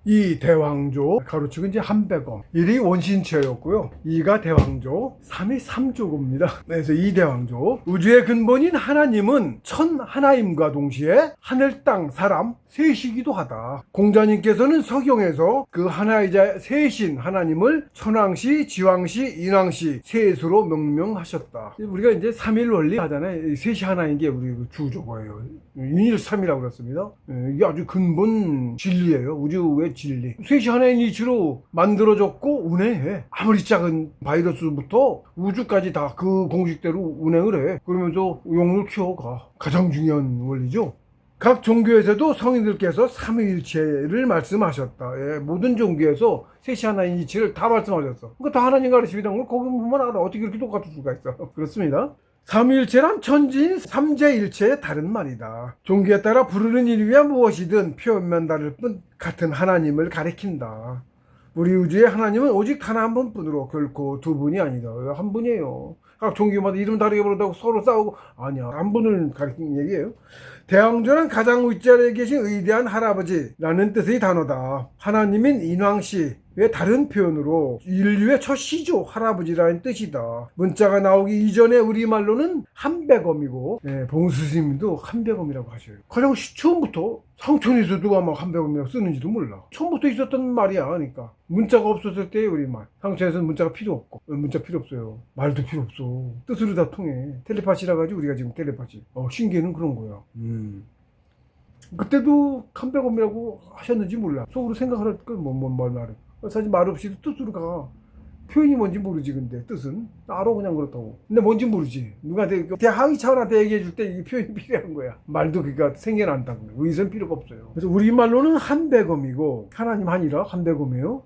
이 대왕조, 가로치고 이제 한백엄. 1이 원신체였고요. 2가 대왕조, 3이 삼조고입니다. 그래서 이 대왕조. 우주의 근본인 하나님은 천 하나임과 동시에 하늘, 땅, 사람, 셋이기도 하다. 공자님께서는 서경에서 그 하나이자 셋인 하나님을 천왕시, 지왕시, 인왕시 셋으로 명명하셨다. 우리가 이제 삼일 원리 하잖아요. 셋이 하나인 게 우리 주조거예요. 인일삼이라고 그랬습니다. 이게 아주 근본 진리예요. 우주의 진리. 셋이 하나인 이치로 만들어졌고 운행해. 아무리 작은 바이러스부터 우주까지 다 그 공식대로 운행을 해. 그러면서 용을 키워가. 가장 중요한 원리죠. 각 종교에서도 성인들께서 삼위일체를 말씀하셨다. 예, 모든 종교에서 셋이 하나인 이치를 다 말씀하셨어. 그러니까 다 하나님 가르침이라는 걸 거기 보면 알아. 어떻게 이렇게 똑같을 수가 있어. 그렇습니다. 삼위일체란 천지인 삼재일체의 다른 말이다. 종교에 따라 부르는 이름이야 무엇이든 표현만 다를 뿐 같은 하나님을 가리킨다. 우리 우주의 하나님은 오직 단 한 분뿐으로 결코 두 분이 아니다. 한 분이에요. 각 종교마다 이름 다르게 부르다고 서로 싸우고 아니야. 한 분을 가리키는 얘기예요. 대왕조는 가장 윗자리에 계신 위대한 할아버지라는 뜻의 단어다. 하나님인 인왕시의 다른 표현으로 인류의 첫 시조 할아버지라는 뜻이다. 문자가 나오기 이전에 우리말로는 한백엄이고 봉수스님도 한백엄이라고 하셔요. 가장 처음부터 상천에서도 아마 한백엄이라고 쓰는지도 몰라. 처음부터 있었던 말이야. 그러니까 문자가 없었을 때의 우리말. 상천에서는 문자가 필요 없고 문자 필요 없어요. 말도 필요 없어. 뜻으로 다 통해. 텔레파시라 가지고 우리가 지금 텔레파시. 신기는 그런 거야. 그때도 한백엄이라고 하셨는지 몰라. 속으로 생각할 건뭔 말을. 사실 말 없이도 뜻으로 가. 표현이 뭔지 모르지. 근데 뜻은 알아. 그냥 그렇다고. 근데 뭔지 모르지. 누구한테 하위 차원한테 얘기해 줄 때 이 표현이 필요한 거야. 말도 그러니까 생겨난다고. 의선 필요가 없어요. 그래서 우리말로는 한백엄이고 하나님 한이라 한백엄이에요.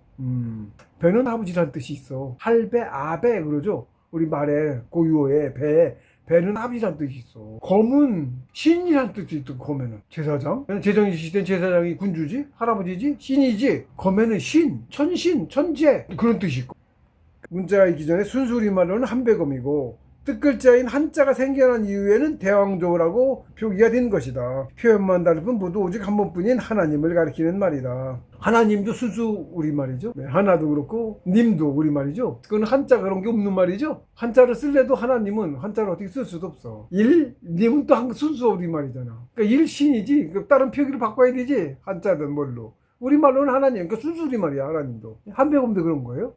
배는 아버지라는 뜻이 있어. 할배 아배 그러죠. 우리 말에 고유어에 배는 아버지란 뜻이 있어. 검은 신이란 뜻이 있어. 검에는 제사장. 제정이 시대는 제사장이 군주지, 할아버지지, 신이지. 검에는 신, 천신, 천재 그런 뜻이 있고. 문자가 있기 전에 순수 우리말로는 한백엄이고 뜻글자인 한자가 생겨난 이후에는 대왕조라고 표기가 된 것이다. 표현만 다를 뿐 모두 오직 한 번뿐인 하나님을 가리키는 말이다. 하나님도 순수 우리말이죠. 하나도 그렇고 님도 우리말이죠. 그건 한자 그런 게 없는 말이죠. 한자를 쓸래도 하나님은 한자를 어떻게 쓸 수도 없어. 님은 또 순수 우리말이잖아. 그러니까 일신이지. 다른 표기를 바꿔야 되지. 한자든 뭘로. 우리말로는 하나님. 그러니까 순수 우리말이야. 하나님도. 한백엄도 그런 거예요.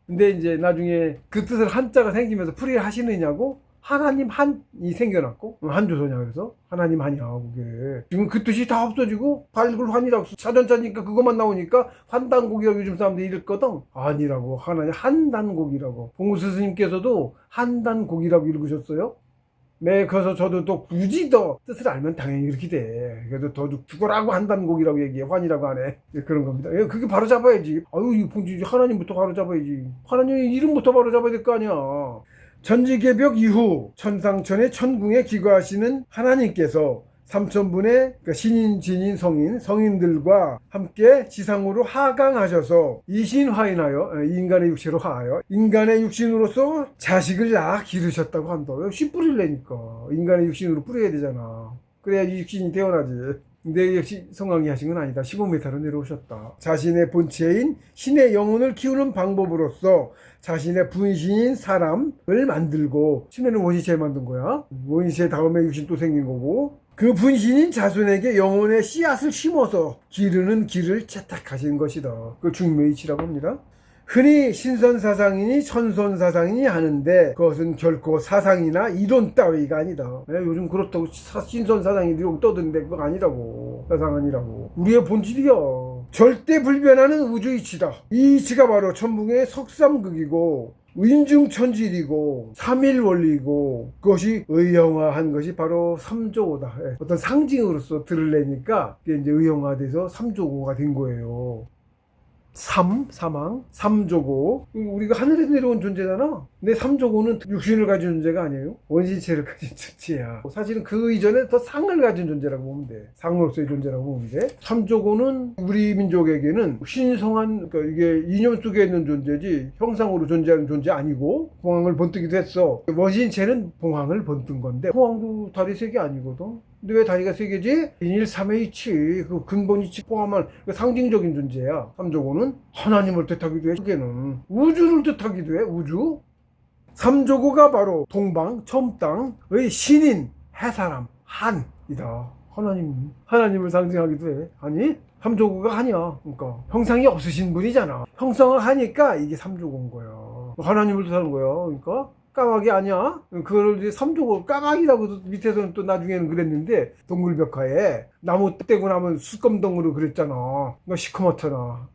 근데 이제 나중에 그 뜻을 한자가 생기면서 풀이를 하시느냐고 하나님 한이 생겨났고 한조선이야. 그래서 하나님 한이야. 그게 지금 그 뜻이 다 없어지고 발굴환이라고 사전자니까 그것만 나오니까 환단곡이라고 요즘 사람들이 읽거든. 아니라고. 하나님 한단곡이라고. 봉구 스님께서도 한단곡이라고 읽으셨어요. 그래서 저도 또 굳이 더 뜻을 알면 당연히 그렇게 돼. 그래도 더 죽어라고 한다는 곡이라고 얘기해. 환이라고 하네. 그런 겁니다. 그게 바로 잡아야지. 아유, 하나님부터 바로 잡아야지. 하나님의 이름부터 바로 잡아야 될 거 아니야. 천지개벽 이후 천상천의 천궁에 기거하시는 하나님께서 삼천분의 그러니까 신인, 진인, 성인들과 함께 지상으로 하강하셔서 이신화인하여 인간의 육체로 하하여 인간의 육신으로서 자식을 낳아 기르셨다고 한다. 씨 뿌리려니까 인간의 육신으로 뿌려야 되잖아. 그래야 육신이 태어나지. 근데 역시 성황이 하신 건 아니다. 15m로 내려오셨다. 자신의 본체인 신의 영혼을 키우는 방법으로서 자신의 분신인 사람을 만들고 처음에는 원시체 만든 거야. 원시체 다음에 육신 또 생긴 거고 그 분신인 자손에게 영혼의 씨앗을 심어서 기르는 길을 채택하신 것이다. 그 중묘이치라고 합니다. 흔히 신선사상이니 천선사상이니 하는데 그것은 결코 사상이나 이론 따위가 아니다. 요즘 그렇다고 신선사상이라고 떠드는데 그거 아니라고. 사상 아니라고. 우리의 본질이야. 절대 불변하는 우주이치다. 이 이치가 바로 천붕의 석삼극이고 인중천질이고 삼일원리고 그것이 의형화한 것이 바로 삼조고다. 어떤 상징으로서 들으려니까 이게 이제 의형화돼서 삼조고가 된 거예요. 사망, 삼조고. 우리가 하늘에서 내려온 존재잖아. 근데 삼조고는 육신을 가진 존재가 아니에요. 원시체를 가진 존재야. 사실은 그 이전에 더 상을 가진 존재라고 보면 돼. 상으로서의 존재라고 보면 돼. 삼조고는 우리 민족에게는 신성한, 그러니까 이게 이념 속에 있는 존재지 형상으로 존재하는 존재 아니고 봉황을 번뜨기도 했어. 원신체는 봉황을 번뜬 건데 봉황도 다리 세 개 아니거든. 근데 왜 다리가 세 개지? 인일삼의 이치, 그 근본 이치 포함한 상징적인 존재야. 삼조고는 하나님을 뜻하기도 해. 그게는 우주를 뜻하기도 해. 우주. 삼조고가 바로 동방, 처음땅의 신인, 해사람, 한이다. 하나님을 상징하기도 해. 아니, 삼조고가 한이야. 그러니까 형상이 없으신 분이잖아. 형상을 하니까 이게 삼조고인 거야. 하나님을 뜻하는 거야. 그러니까 까마귀 아니야? 그걸 이제 삼조고 까마귀라고 밑에서는 또 나중에는 그랬는데 동굴벽화에 나무 떼고 나면 수검덩으로 그랬잖아. 그러니까 시커멓잖아.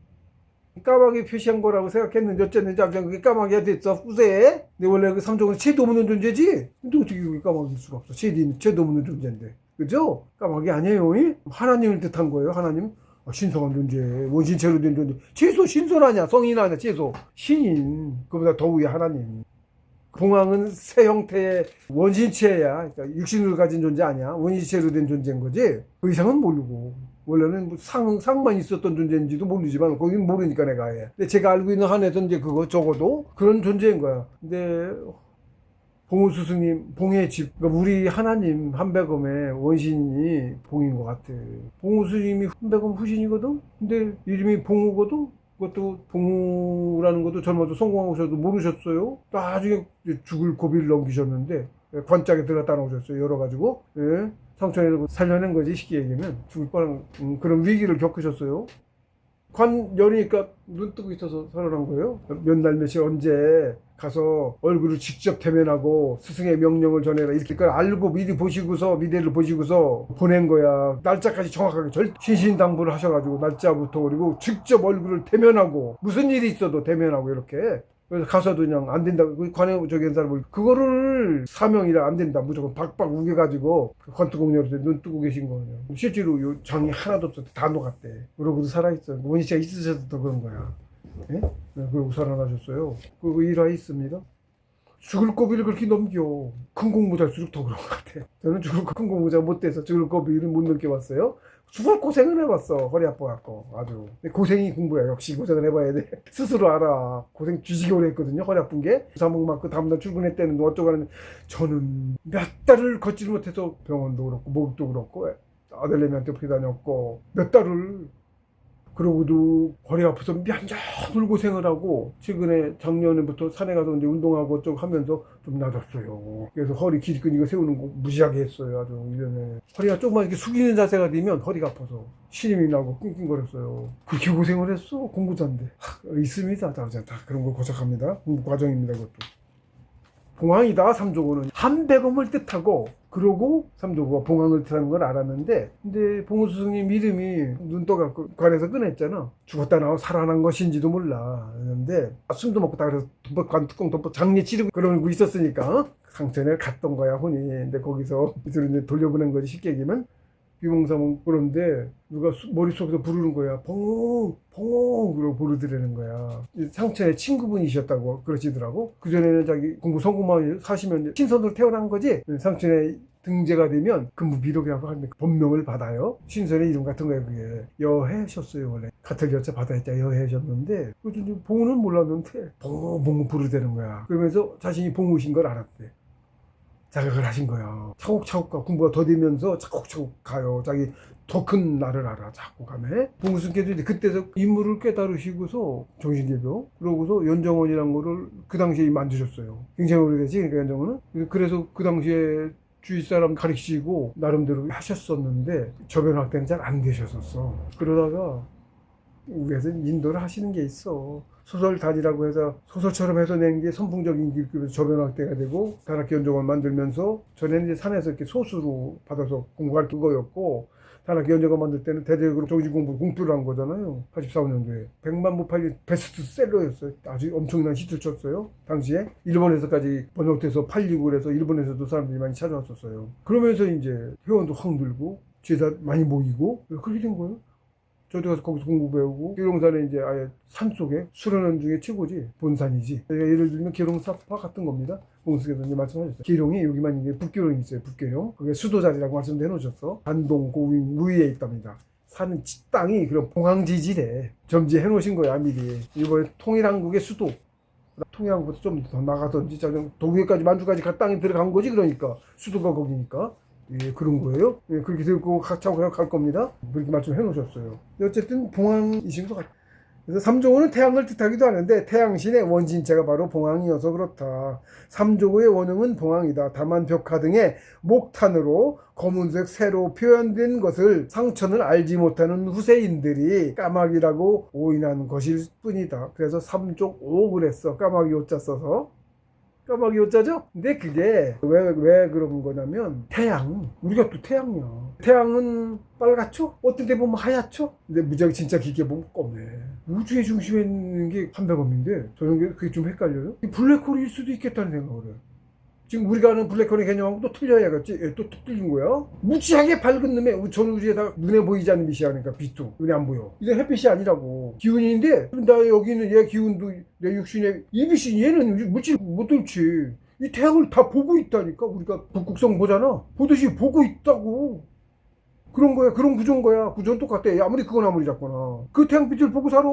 까마귀 표시한 거라고 생각했는지 어쨌는지 아무튼 그게 까마귀가 됐어. 후세에. 근데 원래 그 삼조고는 채도 없는 존재지? 근데 어떻게 그게 까마귀일 수가 없어. 채도 없는 존재인데. 그죠? 까마귀 아니에요. 하나님을 뜻한 거예요. 하나님. 신성한 존재, 원신체로 된 존재. 채소 신선 아니야. 성인 아니야. 채소. 신인. 그보다 더 위에 하나님. 봉황은 새 형태의 원신체야. 그러니까 육신을 가진 존재 아니야. 원신체로 된 존재인 거지. 그 이상은 모르고. 원래는 뭐 상만 있었던 존재인지도 모르지만 거긴 모르니까 내가 아예. 근데 제가 알고 있는 한에서 이제 그거 적어도 그런 존재인 거야. 근데 봉우 스승님, 봉의 집, 그러니까 우리 하나님 한백엄의 원신이 봉인 것 같아. 봉우 스님이 한백엄 후신이거든? 근데 이름이 봉우거든? 그것도 봉우라는 것도 젊어도 성공하셔도 모르셨어요. 나중에 죽을 고비를 넘기셨는데 관짝에 들어갔다 나오셨어요. 열어가지고. 예. 상처에서 살려낸 거지, 쉽게 얘기하면. 죽을 뻔한 그런 위기를 겪으셨어요. 관 열으니까 눈 뜨고 있어서 살아난 거예요. 몇 날 며칠 언제 가서 얼굴을 직접 대면하고 스승의 명령을 전해라 이렇게 그걸 알고 미래를 보시고서 보낸 거야. 날짜까지 정확하게 신신당부를 하셔가지고 날짜부터 그리고 직접 얼굴을 대면하고 무슨 일이 있어도 대면하고 이렇게. 그래서 가서도 그냥 안 된다. 관에 저기 한 사람을 그거를 사명이라 안 된다. 무조건 박박 우겨가지고 관뚜껑 열어서 눈 뜨고 계신 거예요. 실제로 요 장이 하나도 없었대. 다 녹았대. 그러고도 살아있어요. 원시가 있으셔서 더 그런 거야. 예? 그러고 살아나셨어요. 그리고 일화 있습니다. 죽을 고비를 그렇게 넘겨. 큰 공부 잘수록 더 그런 것 같아. 저는 큰 공부 잘 못돼서 죽을 고비를 못 넘겨봤어요. 죽을 고생을 해봤어. 허리 아파갖고 아주. 고생이 공부야. 역시 고생을 해봐야 돼. 스스로 알아. 고생 뒤지게 오래 했거든요. 허리 아픈 게. 사목 맞고 다음날 출근했다는 어쩌고 하는데 저는 몇 달을 걷지를 못해서 병원도 그렇고 목욕도 그렇고 아들내미한테 부게 다녔고 몇 달을 그러고도 허리 아파서 몇년을 고생을 하고 최근에 작년부터 산에 가서 이제 운동하고 좀 하면서 좀 나아졌어요. 그래서 허리 기립근 이거 세우는 거 무지하게 했어요. 아주 1년에. 허리가 조금만 이렇게 숙이는 자세가 되면 허리가 아파서 시림이 나고 낑낑거렸어요. 그렇게 고생을 했어. 공부자인데. 있습니다. 다 그런 걸 고착합니다. 공부 과정입니다. 그것도. 봉황이다. 삼조고는 한백엄을 뜻하고 그러고 삼조고가 봉황을 뜻하는 걸 알았는데 근데 봉우 스승님 이름이 눈 떠갖고 관에서 꺼냈잖아. 죽었다 나와 살아난 것인지도 몰라. 그런데 숨도 먹고 다 그래서 관뚜껑 덮어 장례 치르고 그러고 있었으니까 상처를 갔던 거야 혼이. 근데 거기서 이제 돌려보낸 거지 쉽게 얘기하면. 비몽사몽 그런데 누가 머릿속에서 부르는 거야. 봉우 그러고 부르더라는 거야. 상처의 친구분이셨다고 그러시더라고. 그전에는 자기 공부 성공만 하시면 신선으로 태어난 거지. 상처의 등재가 되면 근무 비록이라고 하는 법명을 받아요. 신선의 이름 같은 거예요. 그게 여해셨어요. 원래 같은 여자 받아있자 여해셨는데 봉우는 몰랐는데 봉우 부르더라는 거야. 그러면서 자신이 봉우신 걸 알았대. 자각을 하신 거야. 차곡차곡 공부가 더 되면서 차곡차곡 가요. 자기 더 큰 날을 알아. 자꾸 가면. 봉우스님께서 이제 그때서 인물을 깨달으시고서 정신개교 그러고서 연정원이라는 거를 그 당시에 만드셨어요. 굉장히 오래되지. 그러니까 연정원은. 그래서 그 당시에 주위 사람 가르치시고 나름대로 하셨었는데 저변학 때는 잘 안 되셨었어. 그러다가 우리에서 인도를 하시는 게 있어. 소설단이라고 해서 소설처럼 해서 낸 게 선풍적인 길급에서 저변학대가 되고 단학기 연정원 만들면서 전에는 이제 산에서 이렇게 소수로 받아서 공부할 그거였고 단학기 연정원 만들 때는 대대적으로 정신공부 공부를 한 거잖아요. 84년도에 100만 부 팔린 베스트셀러였어요. 아주 엄청난 히트를 쳤어요. 당시에 일본에서까지 번역돼서 팔리고 그래서 일본에서도 사람들이 많이 찾아왔었어요. 그러면서 이제 회원도 확 늘고 제자 많이 모이고 그렇게 된 거예요. 저도 가서 거기서 공부 배우고 기룡산에 이제 아예 산속에 수련원 중에 최고지. 본산이지. 예를 들면 기룡사파 같은 겁니다. 봉수께서 이제 말씀하셨어요. 기룡이 여기만 이게 북기룡이 있어요. 북기룡. 그게 수도자리라고 말씀해 놓으셨어. 단동 고윈 우위에 있답니다. 사는 땅이 그런 봉황지지래. 점지해 놓으신 거야 미리. 이번에 통일한국의 수도. 통일한국보다 좀 더 나가든지 동해까지 만주까지 가 땅이 들어간 거지. 그러니까 수도가 거기니까. 예, 그런 거예요. 예, 그렇게 들고 차고 그냥 갈 겁니다. 그렇게 말씀해 놓으셨어요. 어쨌든 봉황이신 것 같아요. 그래서 삼조고는 태양을 뜻하기도 하는데 태양신의 원진체가 바로 봉황이어서 그렇다. 삼조고의 원흉은 봉황이다. 다만 벽화 등의 목탄으로 검은색 새로 표현된 것을 상천을 알지 못하는 후세인들이 까마귀라고 오인한 것일 뿐이다. 그래서 삼족오 그랬어. 까마귀 오자 써서. 까마귀 오자죠? 근데 그게 왜 그런 거냐면 태양, 우리가 또 태양이야. 태양은 빨갛죠? 어떤 데 보면 하얗죠? 근데 무지하게 진짜 깊게 보면 검해. 우주의 중심에 있는 게 한백원인데 저는 그게 좀 헷갈려요. 이 블랙홀일 수도 있겠다는 생각을 해요. 지금 우리가 아는 블랙홀의 개념하고 또 틀려야겠지. 예, 또 틀린 거야. 무지하게 밝은 놈에 전 우주에다 눈에 보이지 않는 빛이 하니까 빛도 눈에 안 보여. 이게 햇빛이 아니라고. 기운인데 나 여기 있는 얘 기운도 내 육신에 이 빛이 얘는 물질 못 들지. 이 태양을 다 보고 있다니까. 우리가 북극성 보잖아. 보듯이 보고 있다고. 그런 거야. 그런 구조인 거야. 구조는 똑같아. 아무리 그건 아무리 작거나. 그 태양빛을 보고 살아.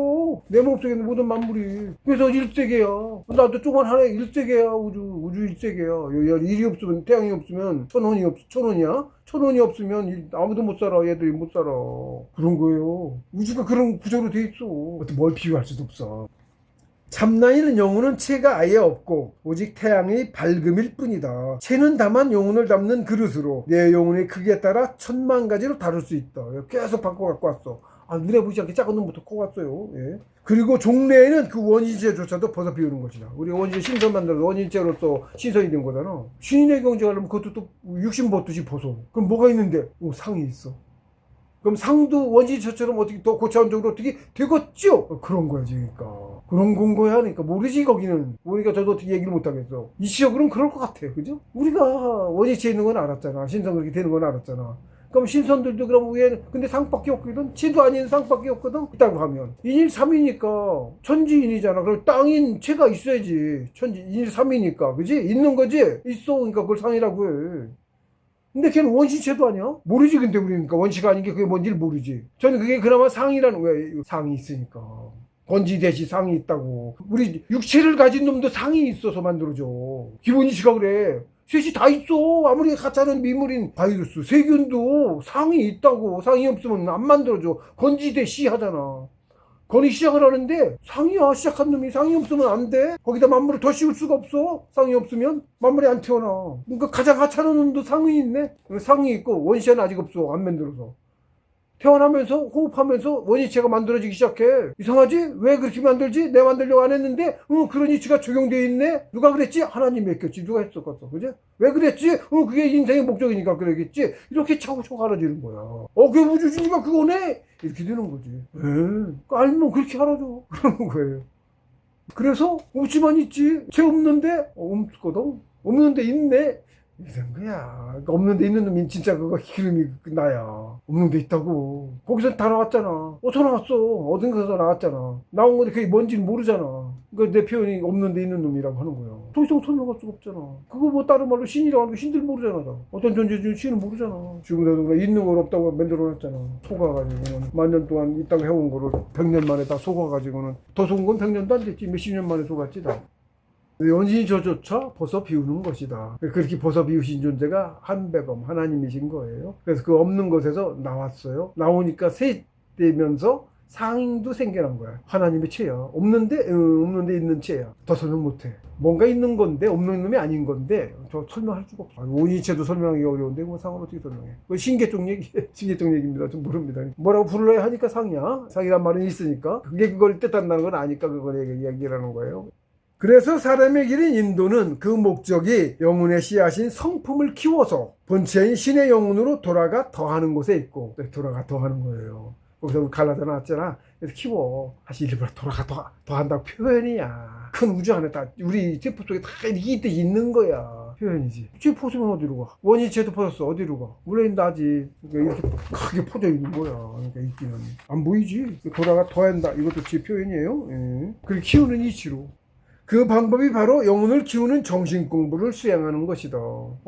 내 몸속에 있는 모든 만물이. 그래서 일세계야. 나도 조금 하나의 일세계야. 우주 일세계야. 일이 없으면, 태양이 없으면 천원이야? 천원이 없으면 아무도 못 살아. 얘들이 못 살아. 그런 거예요. 우주가 그런 구조로 돼 있어. 어떻게 뭘 비교할 수도 없어. 참나이는 영혼은 체가 아예 없고 오직 태양의 밝음일 뿐이다. 체는 다만 영혼을 담는 그릇으로 내 영혼의 크기에 따라 10,000,000가지로 다룰 수 있다. 계속 바꿔 갖고 왔어. 눈에 보이지 않게 작은 놈부터 커 왔어요. 예. 그리고 종래에는 그 원인체조차도 벗어 비우는 것이다. 우리가 원인체 신선 만들어서 원인체로서 신선이 된 거잖아. 신인의 경제하려면 그것도 또 육신 벗듯이 벗어. 그럼 뭐가 있는데? 상이 있어. 그럼 상도 원시처럼 어떻게 더 고차원적으로 어떻게 되겠죠? 그런 거야, 그러니까. 그런 건 거야. 그러니까 모르지, 거기는. 모르니까 저도 어떻게 얘기를 못 하겠어. 이치적으로는 그럴 것 같아. 그죠? 우리가 원시체에 있는 건 알았잖아. 신선 그렇게 되는 건 알았잖아. 그럼 신선들도 그럼 위에는, 근데 상밖에 없거든? 치도 아닌 상밖에 없거든? 있다고 하면. 인일 3이니까 천지인이잖아. 그럼 땅인 체가 있어야지. 인일 3이니까. 그지? 있는 거지? 있어. 그러니까 그걸 상이라고 해. 근데 걔는 원시체도 아니야? 모르지. 근데 우리니까 원시가 아닌 게 그게 뭔지를 모르지. 저는 그게 그나마 상이라는 거야. 상이 있으니까. 건지대시 상이 있다고. 우리 육체를 가진 놈도 상이 있어서 만들어줘. 기본 이치가 그래. 셋이 다 있어. 아무리 가짜는 미물인 바이러스 세균도 상이 있다고. 상이 없으면 안 만들어줘. 건지대시 하잖아. 건이 시작을 하는데 상이야. 시작한 놈이. 상이 없으면 안 돼. 거기다 만물을 더 씌울 수가 없어. 상이 없으면 만물이 안 태어나. 그러니까 가장 하찮은 놈도 상이 있네. 상이 있고 원시는 아직 없어. 안 만들어서. 태어나면서 호흡하면서 원위치가 만들어지기 시작해. 이상하지? 왜 그렇게 만들지? 내 만들려고 안 했는데 그런 이치가 적용되어 있네. 누가 그랬지? 하나님이 했겠지. 누가 했었겠어. 그지? 왜 그랬지? 그게 인생의 목적이니까 그러겠지. 이렇게 차고차고 알아지는 거야. 그게 우주주의가 그거네? 이렇게 되는 거지. 알면 그렇게 알아줘. 그러는 거예요. 그래서 없지만 있지. 쟤 없는데? 없거든. 없는데 있네. 이런 거야. 그러니까 없는데 있는 놈이 진짜 그거 기름이 나야. 없는데 있다고. 거기서 다 나왔잖아. 어디서 나왔어? 어딘가서 나왔잖아. 나온 건데 그게 뭔지는 모르잖아. 그러니까 내 표현이 없는데 있는 놈이라고 하는 거야. 더 이상 설명할 수가 없잖아. 그거 뭐 다른 말로 신이라고 하는 게 신들 모르잖아. 다. 어떤 존재 중 신은 모르잖아. 지금도 있는 걸 없다고 만들어놨잖아. 속아가지고는 만년 동안 있다고 해온 거를 100년 만에 다 속아가지고는 더 속은 건 100년도 안 됐지. 몇십 년 만에 속았지 다. 원신저조차 벗어 비우는 것이다. 그렇게 벗어 비우신 존재가 한백엄 하나님이신 거예요. 그래서 그 없는 것에서 나왔어요. 나오니까 셋 되면서 상도 생겨난 거야. 하나님의 체야. 없는데 있는 체야. 더 설명 못해. 뭔가 있는 건데 없는 놈이 아닌 건데 저 설명할 수가 없어. 원인체도 설명하기 어려운데 뭐 상을 어떻게 설명해. 그 신계쪽 얘기, 신계쪽 얘기입니다. 좀 모릅니다. 뭐라고 불러야 하니까 상이야. 상이란 말은 있으니까 그게 그걸 뜻한다는 건 아니까 그걸 얘기라는 거예요. 그래서 사람의 길인 인도는 그 목적이 영혼의 씨앗인 성품을 키워서 본체인 신의 영혼으로 돌아가 더하는 곳에 있고, 돌아가 더하는 거예요. 거기서 갈라져 나왔잖아. 그래서 키워. 다시 일부러 돌아가 더한다고 표현이야. 큰 우주 안에 다 우리 세포 속에 다 이게 있는 거야. 표현이지. 지금 포수면 어디로 가? 원위치에도 퍼졌어. 어디로 가? 물론 나지. 그러니까 이렇게 크게 퍼져 있는 거야. 그러니까 있기는 안 보이지. 돌아가 더한다. 이것도 제 표현이에요. 예. 그리고 키우는 이치로. 그 방법이 바로 영혼을 키우는 정신 공부를 수행하는 것이다.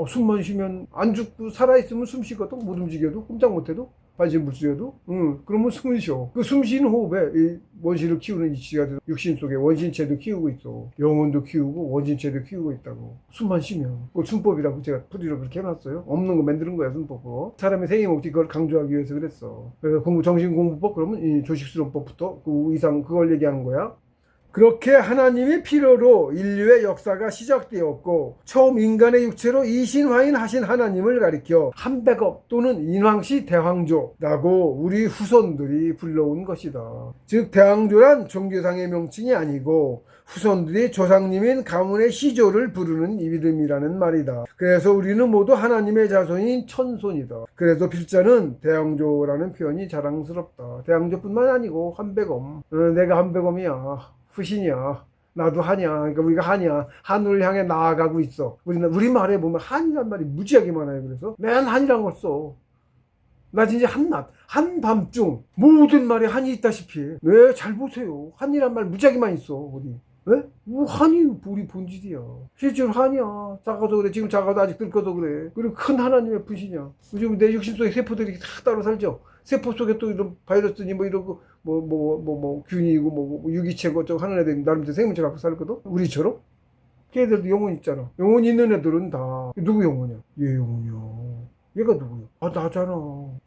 숨만 쉬면 안 죽고 살아있으면 숨 쉬거든. 못 움직여도 꼼짝 못해도. 반신불수여도? 응. 그러면 숨을 쉬어. 그 숨 쉬는 호흡에 이 원신을 키우는 이치가 육신 속에 원신체도 키우고 있어. 영혼도 키우고 원신체도 키우고 있다고. 숨만 쉬면. 그걸 순법이라고 제가 풀이로 그렇게 해놨어요. 없는 거 만드는 거야, 순법으로. 사람의 생애 목적이 그걸 강조하기 위해서 그랬어. 그래서 정신공부법 그러면 이 조식수론법부터 그 이상 그걸 얘기하는 거야. 그렇게 하나님의 필요로 인류의 역사가 시작되었고 처음 인간의 육체로 이신화인 하신 하나님을 가리켜 한백업 또는 인왕시 대왕조라고 우리 후손들이 불러온 것이다. 즉 대왕조란 종교상의 명칭이 아니고 후손들이 조상님인 가문의 시조를 부르는 이름이라는 말이다. 그래서 우리는 모두 하나님의 자손인 천손이다. 그래서 필자는 대왕조라는 표현이 자랑스럽다. 대왕조뿐만 아니고 한백엄. 내가 한백엄이야. 후신이야. 나도 하냐. 그러니까 우리가 하냐. 하늘을 향해 나아가고 있어. 우리 말에 보면 한이란 말이 무지하게 많아요. 그래서 맨 한이란 걸 써. 나 진짜 한낮, 한밤중 모든 말에 한이 있다시피. 왜? 잘 보세요. 한이란 말 무지하게 많이 있어. 어디. 왜? 뭐 한이 우리 본질이야. 실제로 한이야. 작아서 그래. 지금 작아도 아직 늙어서 그래. 그리고 큰 하나님의 분신이야. 요즘 내 육신 속에 세포들이 다 따로 살죠. 세포 속에 또 이런 바이러스니 뭐 이러고 균이고 뭐 유기체고 저 하는 애들 나름대로 생명체 갖고 살거든. 우리처럼. 걔들도 영혼 있잖아. 영혼 있는 애들은 다 누구 영혼이야? 얘 영혼이야. 얘가 누구야? 아 나잖아.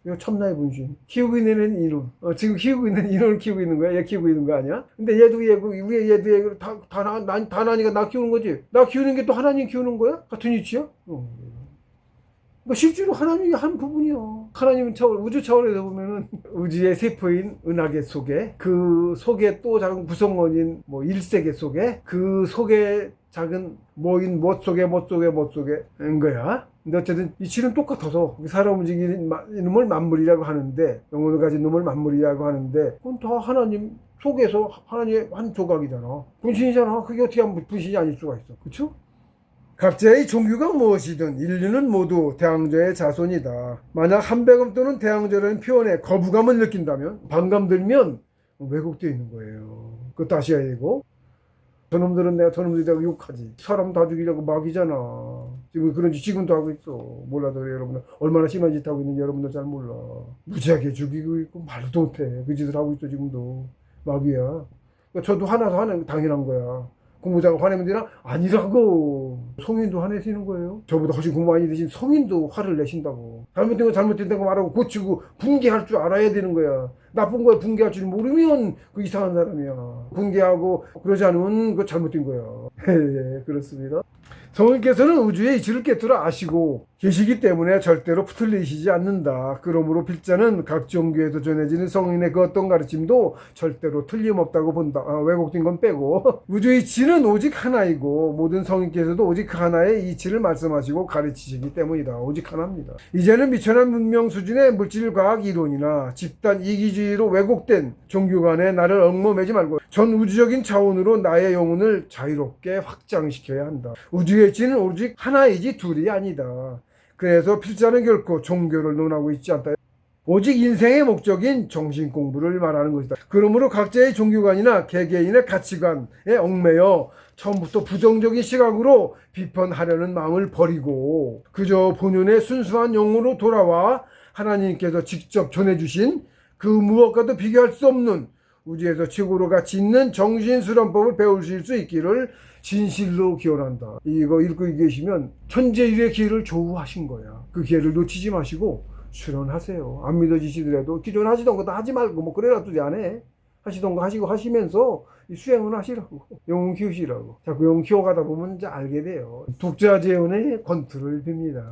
얘가 참나의 분신. 키우고 있는 인원. 지금 키우고 있는 인원을 키우고 있는 거야. 얘 키우고 있는 거 아니야? 근데 얘도 얘고 위에 얘도 얘고 다 나니까 나 키우는 거지. 나 키우는 게 또 하나님 키우는 거야? 같은 이치야? 그러니까 실제로 하나님이 한 부분이야. 하나님은 우주 차원에서 보면은 우주의 세포인 은하계 속에 그 속에 또 작은 구성원인 뭐 일세계 속에 그 속에 작은 뭐인 못 속에인 거야. 근데 어쨌든 이치는 똑같아서 사람 움직이는 놈을 만물이라고 하는데 영혼을 가진 놈을 만물이라고 하는데 그건 다 하나님 속에서 하나님의 한 조각이잖아. 분신이잖아. 그게 어떻게 하면 분신이 아닐 수가 있어. 그렇죠? 각자의 종교가 무엇이든 인류는 모두 대왕조의 자손이다. 만약 한백엄 또는 대왕조라는 표현에 거부감을 느낀다면 반감 들면 왜곡되어 있는 거예요. 그것도 아셔야 되고 저놈들은 내가 저놈들이라고 욕하지. 사람 다 죽이려고 막이잖아. 지금 그런지 지금도 하고 있어. 몰라도 그래 여러분들. 얼마나 심한 짓 하고 있는지 여러분들 잘 몰라. 무지하게 죽이고 있고 말도 못해. 그 짓을 하고 있어 지금도. 막이야. 그러니까 저도 화나서 하는 당연한 거야. 공부자가 화내면 되나? 아니라고. 성인도 화내시는 거예요. 저보다 훨씬 공부 많이 되신 성인도 화를 내신다고. 잘못된 거 잘못됐다고 말하고 고치고 분개할 줄 알아야 되는 거야. 나쁜 거에 분개할 줄 모르면 그 이상한 사람이야. 분개하고 그러지 않으면 그거 잘못된 거야. 예, 그렇습니다. 성인께서는 우주의 이치를 꿰뚫어 아시고 계시기 때문에 절대로 붙들리시지 않는다. 그러므로 필자는 각 종교에서 전해지는 성인의 그 어떤 가르침도 절대로 틀림없다고 본다. 왜곡된 건 빼고 우주의 이치는 오직 하나이고 모든 성인께서도 오직 그 하나의 이치를 말씀하시고 가르치시기 때문이다. 오직 하나입니다. 이제는 미천한 문명 수준의 물질과학 이론이나 집단 이기주의로 왜곡된 종교 간에 나를 얽매지 말고 전 우주적인 차원으로 나의 영혼을 자유롭게 확장시켜야 한다. 우주의 이치는 오직 하나이지 둘이 아니다. 그래서 필자는 결코 종교를 논하고 있지 않다. 오직 인생의 목적인 정신공부를 말하는 것이다. 그러므로 각자의 종교관이나 개개인의 가치관에 얽매여 처음부터 부정적인 시각으로 비판하려는 마음을 버리고 그저 본연의 순수한 영으로 돌아와 하나님께서 직접 전해주신 그 무엇과도 비교할 수 없는 우주에서 최고로 가치 있는 정신수련법을 배우실 수 있기를 진실로 기원한다. 이거 읽고 계시면 천재일의 기회를 조우하신 거야. 그 기회를 놓치지 마시고 수련하세요. 안 믿어지시더라도 기존 하시던 거 다 하지 말고 뭐 그래라도 안 해. 하시던 거 하시고 하시면서 수행은 하시라고. 영혼 키우시라고. 자꾸 영혼 키워가다 보면 이제 알게 돼요. 독자 재원의 권투를 빕니다.